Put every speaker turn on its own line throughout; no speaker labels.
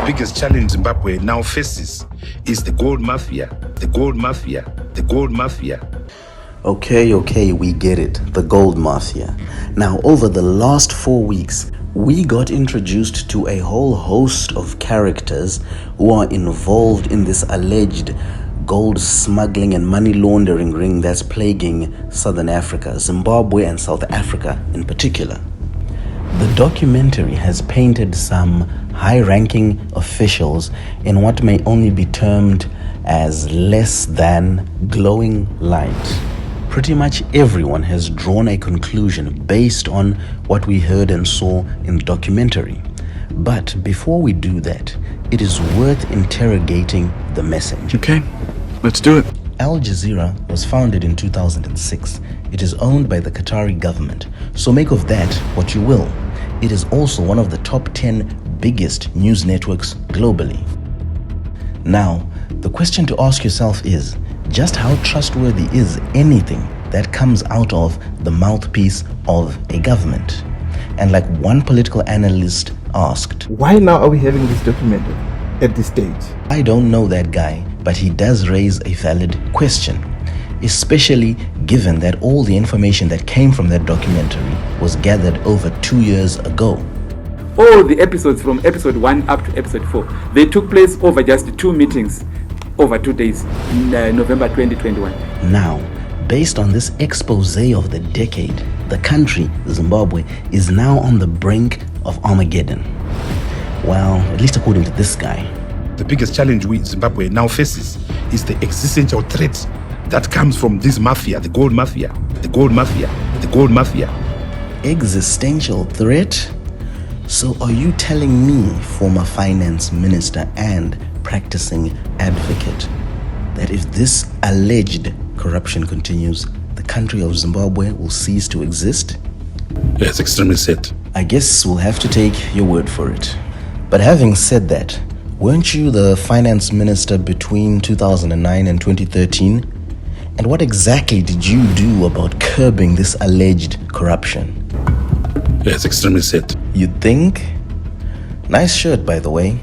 biggest challenge Zimbabwe now faces is the gold mafia, the gold mafia, the gold mafia.
Okay, we get it. The gold mafia. Now, over the last 4 weeks, we got introduced to a whole host of characters who are involved in this alleged gold smuggling and money laundering ring that's plaguing Southern Africa, Zimbabwe and South Africa in particular. The documentary has painted some high-ranking officials in what may only be termed as less than glowing light. Pretty much everyone has drawn a conclusion based on what we heard and saw in the documentary. But before we do that, it is worth interrogating the message.
Okay, let's do it.
Al Jazeera was founded in 2006. It is owned by the Qatari government, so make of that what you will. It is also one of the top 10 biggest news networks globally. Now, the question to ask yourself is, just how trustworthy is anything that comes out of the mouthpiece of a government? And like one political analyst asked,
why now are we having this documented at this stage?
I don't know that guy, but he does raise a valid question, especially given that all the information that came from that documentary was gathered over 2 years ago.
All the episodes from episode 1 up to episode 4, they took place over just 2 meetings over 2 days in November 2021.
Now, based on this expose of the decade, the country, Zimbabwe, is now on the brink of Armageddon. Well, at least according to this guy.
The biggest challenge Zimbabwe now faces is the existential threat that comes from this mafia, the gold mafia, the gold mafia, the gold mafia.
Existential threat? So are you telling me, former finance minister and practicing advocate, that if this alleged corruption continues, the country of Zimbabwe will cease to exist?
Yes, extremely sad.
I guess we'll have to take your word for it. But having said that, weren't you the finance minister between 2009 and 2013? And what exactly did you do about curbing this alleged corruption?
Yes, extremely sad.
You think? Nice shirt, by the way.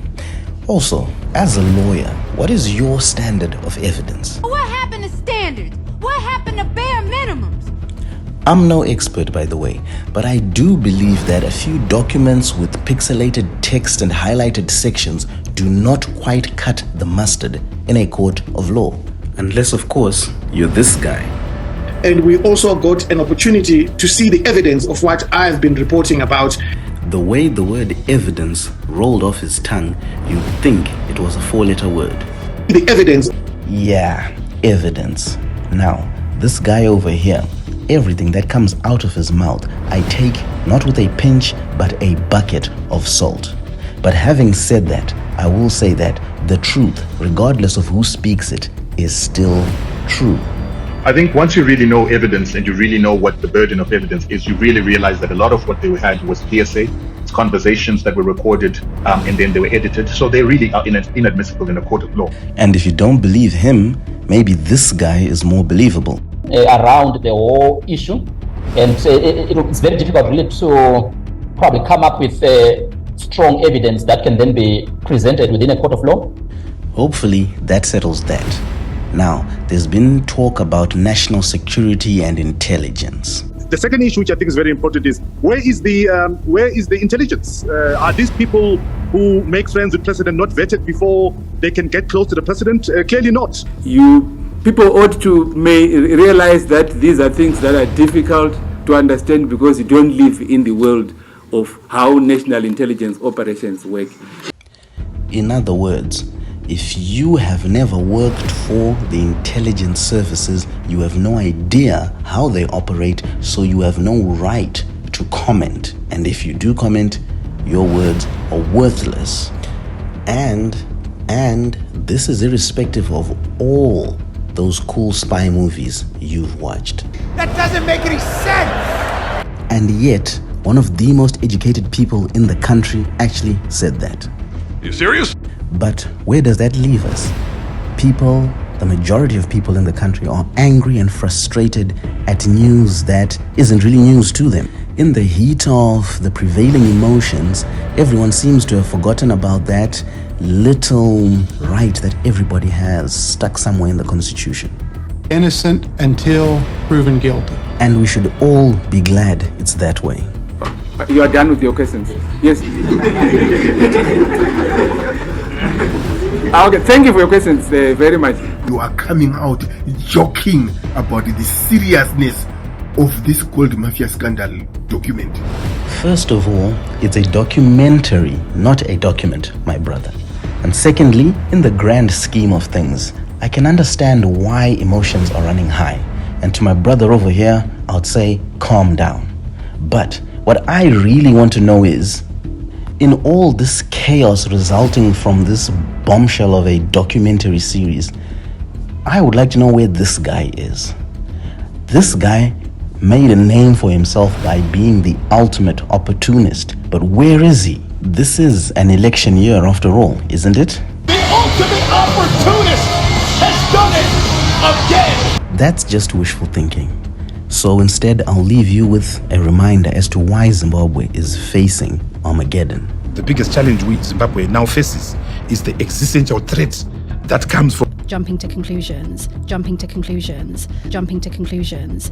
Also, as a lawyer, what is your standard of evidence?
What happened to standards? What happened to bare minimums?
I'm no expert, by the way, but I do believe that a few documents with pixelated text and highlighted sections do not quite cut the mustard in a court of law. Unless, of course, you're this guy.
And we also got an opportunity to see the evidence of what I've been reporting about.
The way the word evidence rolled off his tongue, you'd think it was a 4-letter word.
The evidence.
Yeah, evidence. Now, this guy over here, everything that comes out of his mouth, I take not with a pinch, but a bucket of salt. But having said that, I will say that the truth, regardless of who speaks it, is still true.
I think once you really know evidence and you really know what the burden of evidence is, you really realize that a lot of what they had was hearsay. It's conversations that were recorded and then they were edited. So they really are inadmissible in a court of law.
And if you don't believe him, maybe this guy is more believable.
Around the whole issue, and it's very difficult really to probably come up with strong evidence that can then be presented within a court of law.
Hopefully that settles that. Now, there's been talk about national security and intelligence.
The second issue, which I think is very important, is where is the intelligence? Are these people who make friends with president not vetted before they can get close to the president? Clearly not.
People ought to realize that these are things that are difficult to understand because you don't live in the world of how national intelligence operations work.
In other words, if you have never worked for the intelligence services, you have no idea how they operate, so you have no right to comment. And if you do comment, your words are worthless. And this is irrespective of all those cool spy movies you've watched.
That doesn't make any sense!
And yet, one of the most educated people in the country actually said that.
You serious?
But where does that leave us? People, the majority of people in the country are angry and frustrated at news that isn't really news to them. In the heat of the prevailing emotions, everyone seems to have forgotten about that little right that everybody has stuck somewhere in the Constitution.
Innocent until proven guilty.
And we should all be glad it's that way.
You are done with your questions? Yes. Okay, thank you for your questions very much.
You are coming out joking about the seriousness of this gold mafia scandal document.
First of all, it's a documentary, not a document, my brother. And secondly, in the grand scheme of things, I can understand why emotions are running high. And to my brother over here, I would say, calm down. But what I really want to know is, in all this chaos resulting from this bombshell of a documentary series, I would like to know where this guy is. This guy made a name for himself by being the ultimate opportunist. But where is he? This is an election year after all, isn't it?
The ultimate opportunist has done it again!
That's just wishful thinking. So instead, I'll leave you with a reminder as to why Zimbabwe is facing Armageddon.
The biggest challenge Zimbabwe now faces is the existential threat that comes from
jumping to conclusions, jumping to conclusions, jumping to conclusions.